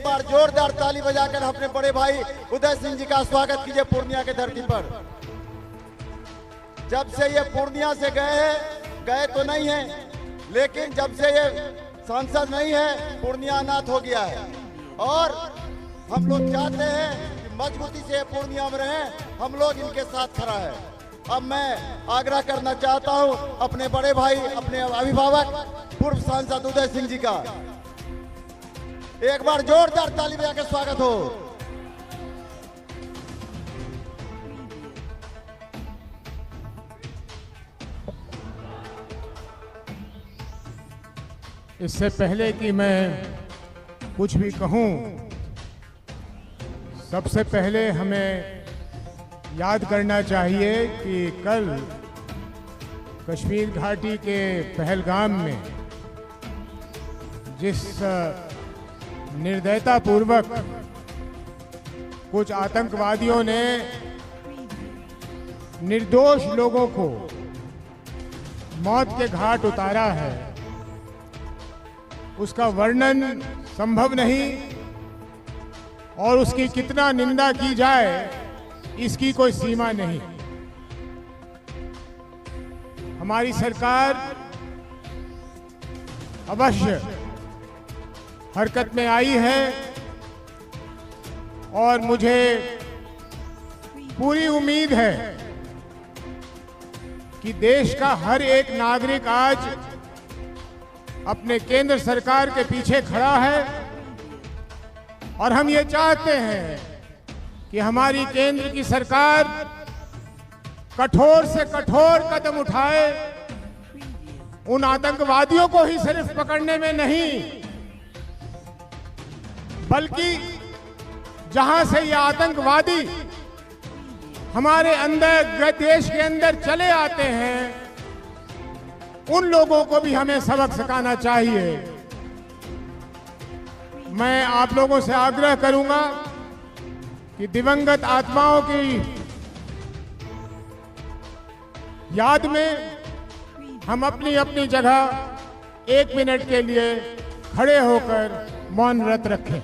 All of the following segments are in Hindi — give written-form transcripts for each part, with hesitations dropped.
एक बार जोरदार ताली बजाकर अपने बड़े भाई उदय सिंह जी का स्वागत कीजिए पूर्णिया के धरती पर। जब से ये पूर्णिया से गए तो नहीं है, लेकिन जब से ये सांसद नहीं है पूर्णिया अनाथ हो गया है। और हम लोग चाहते हैं कि मजबूती से पूर्णिया में रहें, हम लोग इनके साथ खड़ा है। अब मैं आग्रह करना चाहता हूं अपने बड़े भाई, अपने अभिभावक पूर्व सांसद उदय सिंह जी का, एक बार जोरदार ताली बजा के स्वागत हो। इससे पहले कि मैं कुछ भी कहूं, सबसे पहले हमें याद करना चाहिए कि कल कश्मीर घाटी के पहलगाम में जिस निर्दयता पूर्वक कुछ आतंकवादियों ने निर्दोष लोगों को मौत के घाट उतारा है, उसका वर्णन संभव नहीं और उसकी कितना निंदा की जाए इसकी कोई सीमा नहीं। हमारी सरकार अवश्य हरकत में आई है और मुझे पूरी उम्मीद है कि देश का हर एक नागरिक आज अपने केंद्र सरकार के पीछे खड़ा है और हम ये चाहते हैं कि हमारी केंद्र की सरकार कठोर से कठोर कदम उठाए, उन आतंकवादियों को ही सिर्फ पकड़ने में नहीं, बल्कि जहां से ये आतंकवादी हमारे अंदर, देश के अंदर चले आते हैं, उन लोगों को भी हमें सबक सिखाना चाहिए। मैं आप लोगों से आग्रह करूंगा कि दिवंगत आत्माओं की याद में हम अपनी अपनी जगह 1 मिनट के लिए खड़े होकर मौन व्रत रखें।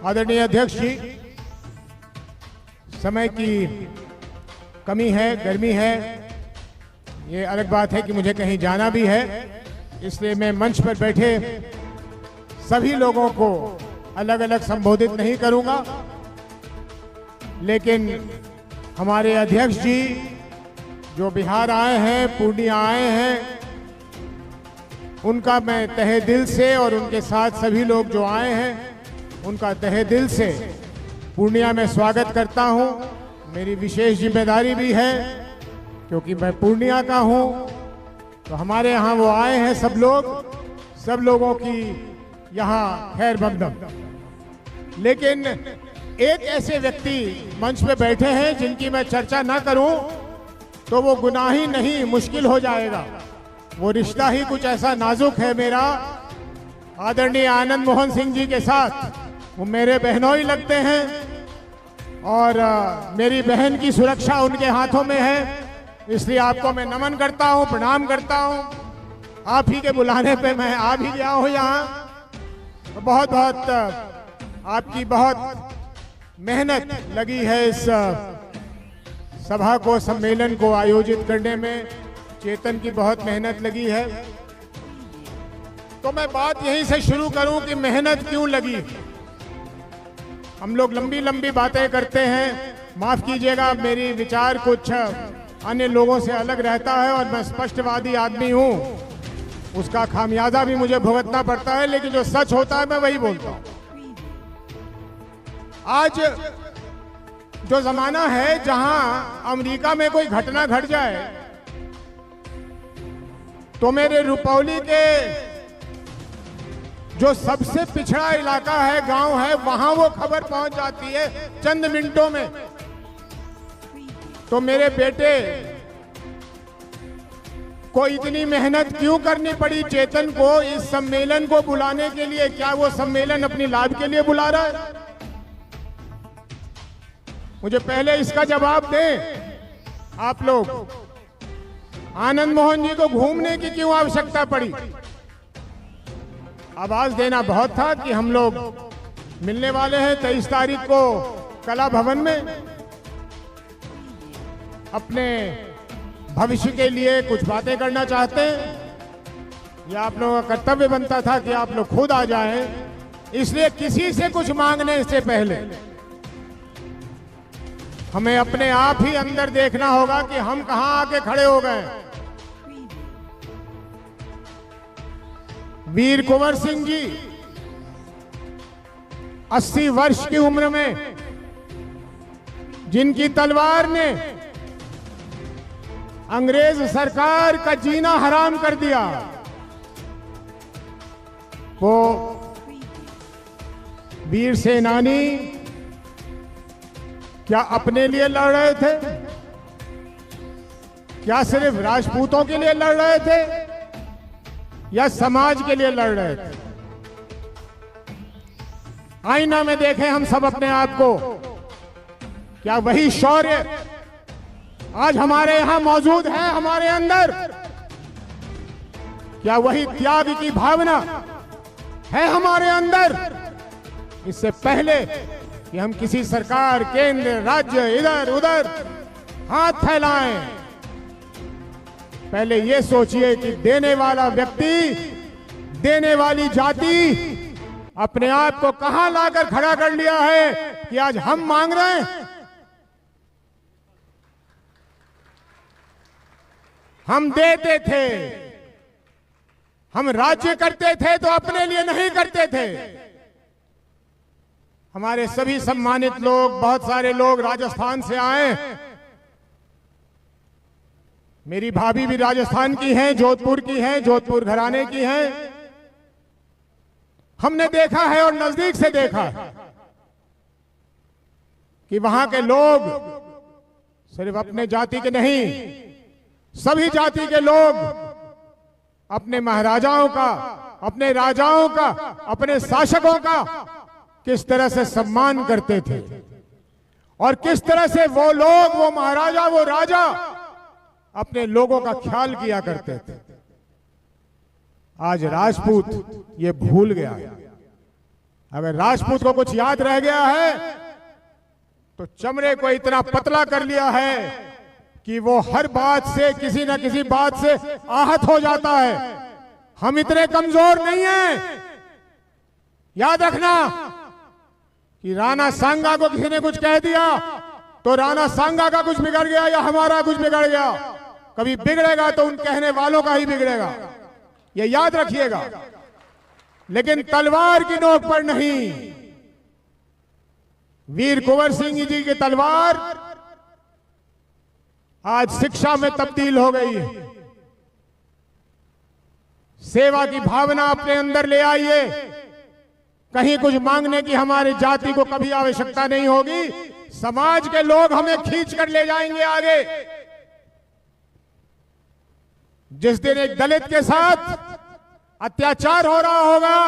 आदरणीय अध्यक्ष जी, समय की कमी है, गर्मी है, ये अलग बात है कि मुझे कहीं जाना भी है, इसलिए मैं मंच पर बैठे सभी लोगों को अलग अलग संबोधित नहीं करूंगा, लेकिन हमारे अध्यक्ष जी जो बिहार आए हैं, पूर्णिया आए हैं, उनका मैं तहे दिल से और उनके साथ सभी लोग जो आए हैं उनका तहे दिल से पूर्णिया में स्वागत करता हूं। मेरी विशेष जिम्मेदारी भी है क्योंकि मैं पूर्णिया का हूं, तो हमारे यहाँ वो आए हैं सब लोगों की यहाँ खैर मकदम। लेकिन एक ऐसे व्यक्ति मंच पे बैठे हैं जिनकी मैं चर्चा ना करूं तो वो गुनाही नहीं, मुश्किल हो जाएगा। वो रिश्ता ही कुछ ऐसा नाजुक है मेरा आदरणीय आनंद मोहन सिंह जी के साथ। वो मेरे बहनोई लगते हैं और मेरी बहन की सुरक्षा उनके हाथों में है, इसलिए आपको मैं नमन करता हूं, प्रणाम करता हूं। आप ही के बुलाने पे मैं आ भी गया हूं यहाँ। तो बहुत बहुत आपकी बहुत मेहनत लगी है इस सभा को, सम्मेलन को आयोजित करने में। चेतन की बहुत मेहनत लगी है। तो मैं बात यहीं से शुरू करूं कि मेहनत क्यों लगी। हम लोग लंबी लंबी बातें करते हैं, माफ कीजिएगा मेरी विचार कुछ अन्य लोगों से अलग रहता है और मैं स्पष्टवादी आदमी हूं, उसका खामियाजा भी मुझे भुगतना पड़ता है, लेकिन जो सच होता है मैं वही बोलता हूं। आज जो जमाना है जहां अमेरिका में कोई घटना घट जाए तो मेरे रुपौली के जो सबसे पिछड़ा इलाका है, गांव है, वहां वो खबर पहुंच जाती है चंद मिनटों में। तो मेरे बेटे को इतनी मेहनत क्यों करनी पड़ी चेतन को इस सम्मेलन को बुलाने के लिए? क्या वो सम्मेलन अपनी लाभ के लिए बुला रहा है? मुझे पहले इसका जवाब दें आप लोग। आनंद मोहन जी को घूमने की क्यों आवश्यकता पड़ी? आवाज देना बहुत था कि हम लोग मिलने वाले हैं 23 तारीख को कला भवन में, अपने भविष्य के लिए कुछ बातें करना चाहते हैं। यह आप लोगों का कर्तव्य बनता था कि आप लोग खुद आ जाएं, इसलिए किसी से कुछ मांगने से पहले हमें अपने आप ही अंदर देखना होगा कि हम कहां आके खड़े हो गए। वीर कुंवर सिंह जी 80 वर्ष की उम्र में, जिनकी तलवार ने अंग्रेज सरकार का जीना हराम कर दिया, वो वीर सेनानी क्या अपने लिए लड़ रहे थे? क्या सिर्फ राजपूतों के लिए लड़ रहे थे या समाज के लिए लड़ रहे थे? आईना में देखें हम सब अपने आप को। क्या वही शौर्य आज हमारे यहां मौजूद है हमारे अंदर? क्या वही त्याग की भावना है हमारे अंदर? इससे पहले कि हम किसी सरकार, केंद्र, राज्य, इधर उधर हाथ फैलाएं, पहले ये सोचिए कि देने वाला व्यक्ति, देने वाली जाति अपने आप को कहां लाकर खड़ा कर लिया है कि आज हम मांग रहे हैं। हम देते थे, हम राज्य करते थे तो अपने लिए नहीं करते थे। हमारे सभी सम्मानित लोग, बहुत सारे लोग राजस्थान से आए। मेरी भाभी भी राजस्थान की हैं, जोधपुर की हैं, जोधपुर घराने की हैं। हमने देखा है और नजदीक से देखा है कि वहां के लोग सिर्फ अपने जाति के नहीं, सभी जाति के लोग अपने महाराजाओं का, अपने राजाओं का, अपने शासकों का किस तरह से सम्मान करते थे और किस तरह से वो लोग, वो महाराजा, वो राजा अपने लोगों का ख्याल किया करते थे। आज राजपूत ये भूल गया है। अगर राजपूत को कुछ याद रह गया है तो चमड़े को इतना पतला कर लिया है कि वो हर बात से, किसी न किसी बात से आहत हो जाता है। हम इतने कमजोर नहीं हैं। याद रखना कि राणा सांगा को किसी ने कुछ कह दिया तो राणा सांगा का कुछ बिगड़ गया या हमारा कुछ बिगड़ गया। कभी बिगड़ेगा तो उन कहने वालों का ही बिगड़ेगा, ये याद रखिएगा, लेकिन तलवार की नोक पर नहीं। वीर कुंवर सिंह जी की तलवार आज शिक्षा में तब्दील हो गई है। सेवा की भावना अपने अंदर ले आइए। कहीं कुछ मांगने की हमारी जाति को कभी आवश्यकता नहीं होगी। समाज के लोग हमें खींच कर ले जाएंगे आगे। जिस दिन एक दलित के साथ अत्याचार हो रहा होगा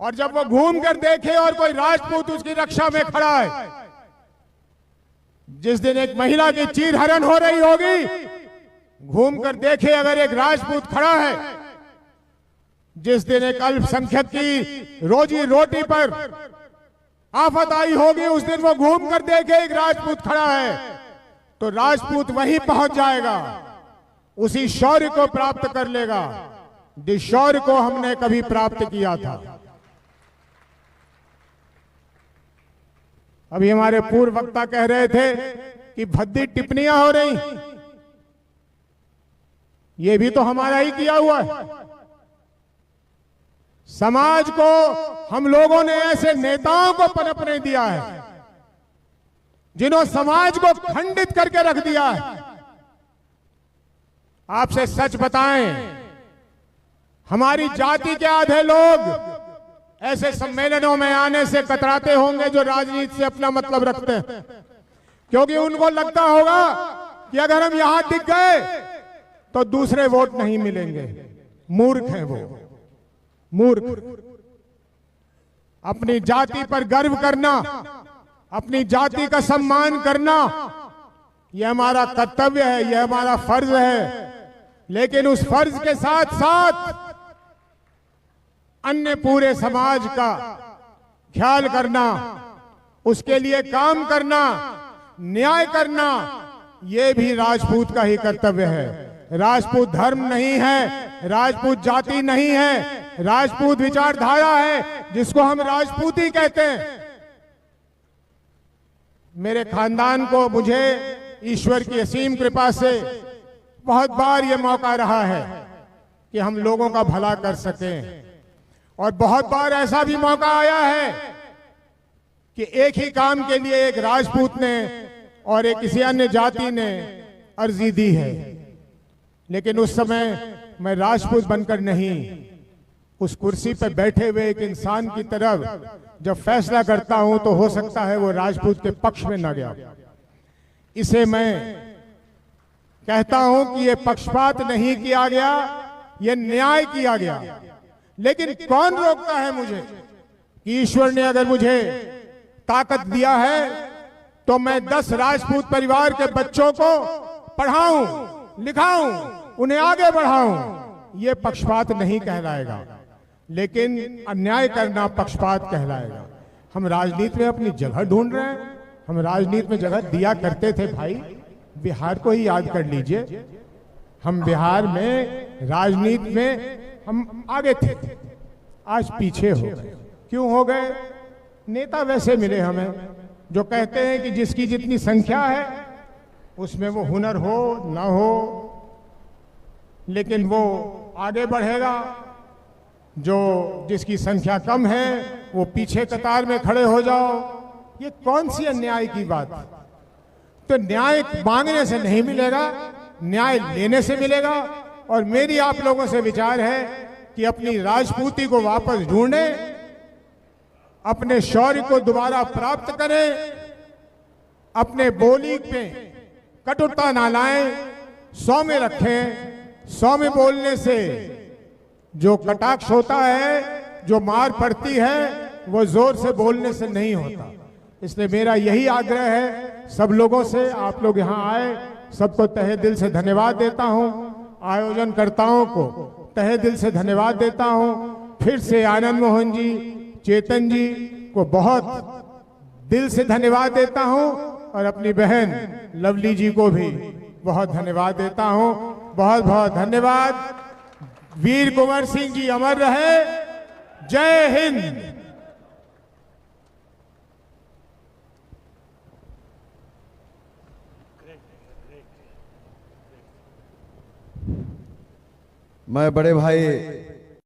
और जब वो घूम कर देखे और कोई राजपूत उसकी रक्षा में खड़ा है, जिस दिन एक महिला की चीरहरण हो रही होगी, घूम कर देखे अगर एक राजपूत खड़ा है, जिस दिन एक अल्पसंख्यक की रोजी रोटी पर आफत आई होगी, उस दिन वो घूम कर देखे एक राजपूत खड़ा है, तो राजपूत वहीं पहुंच जाएगा, उसी शौर्य को प्राप्त कर लेगा जिस शौर्य को हमने कभी प्राप्त किया था। अभी हमारे पूर्व वक्ता कह रहे थे कि भद्दी टिप्पणियां हो रही, ये भी तो हमारा ही किया हुआ है। समाज को हम लोगों ने ऐसे नेताओं को पनपने दिया है जिन्होंने समाज को खंडित करके रख दिया है। आपसे सच बताएं, हमारी जाति के आधे लोग ऐसे सम्मेलनों में आने से कतराते होंगे जो राजनीति से अपना मतलब रखते हैं, क्योंकि उनको लगता होगा कि अगर हम यहां टिक गए तो दूसरे वोट नहीं मिलेंगे। मूर्ख हैं वो, मूर्ख। अपनी जाति पर गर्व करना, अपनी जाति का सम्मान करना, यह हमारा कर्तव्य है, यह हमारा फर्ज है। लेकिन उस फर्ज के साथ साथ अन्य पूरे समाज का ख्याल करना, उसके लिए काम करना, न्याय करना, यह भी राजपूत का ही कर्तव्य है। राजपूत धर्म नहीं है, राजपूत जाति नहीं है, राजपूत विचारधारा है जिसको हम राजपूती कहते हैं। मेरे खानदान को, मुझे ईश्वर की असीम कृपा से बहुत बार यह मौका रहा है कि हम लोगों का भला कर सकें, और बहुत बार ऐसा भी मौका आया है कि एक ही काम के लिए एक राजपूत ने और एक किसी अन्य जाति ने अर्जी दी है, लेकिन उस समय मैं राजपूत बनकर नहीं, उस कुर्सी पर बैठे हुए एक इंसान की तरफ जब फैसला करता हूं तो हो सकता है वो राजपूत के पक्ष में न गया। इसे मैं कहता हूं कि ये पक्षपात नहीं किया गया, ये न्याय किया गया। लेकिन कौन रोकता है मुझे कि ईश्वर ने अगर मुझे ताकत दिया है तो मैं 10 राजपूत परिवार के बच्चों को पढ़ाऊं, लिखाऊं, उन्हें आगे बढ़ाऊं। ये पक्षपात नहीं कहलाएगा, लेकिन अन्याय करना पक्षपात कहलाएगा। हम राजनीति में अपनी जगह ढूंढ रहे हैं, हम राजनीति में जगह दिया करते थे भाई। बिहार को ही याद कर लीजिए, हम बिहार में राजनीति में हम आगे थे, आज पीछे हो गए। क्यों हो गए? नेता वैसे मिले हमें जो कहते हैं कि जिसकी जितनी संख्या है उसमें वो हुनर हो ना हो, लेकिन वो आगे बढ़ेगा। जो जिसकी संख्या कम है वो पीछे कतार में खड़े हो जाओ। ये कौन सी अन्याय की बात? तो न्याय मांगने से नहीं मिलेगा, न्याय लेने से मिलेगा। और मेरी आप लोगों से विचार है कि अपनी राजपूती को वापस ढूंढें, अपने शौर्य को दोबारा प्राप्त करें, अपने बोली पे कटुता ना लाएं, सौम्य रखें। सौम्य बोलने से जो कटाक्ष होता है, जो मार पड़ती है, वो जोर से बोलने से नहीं होता। इसलिए मेरा यही आग्रह है सब लोगों से। आप लोग यहाँ आए, सबको तहे दिल से धन्यवाद देता हूँ। आयोजनकर्ताओं को तहे दिल से धन्यवाद देता हूँ। फिर से आनंद मोहन जी, चेतन जी को बहुत दिल से धन्यवाद देता हूँ, और अपनी बहन लवली जी को भी बहुत धन्यवाद देता हूँ। बहुत बहुत धन्यवाद। वीर कुंवर सिंह जी अमर रहे। जय हिंद। मैं बड़े भाई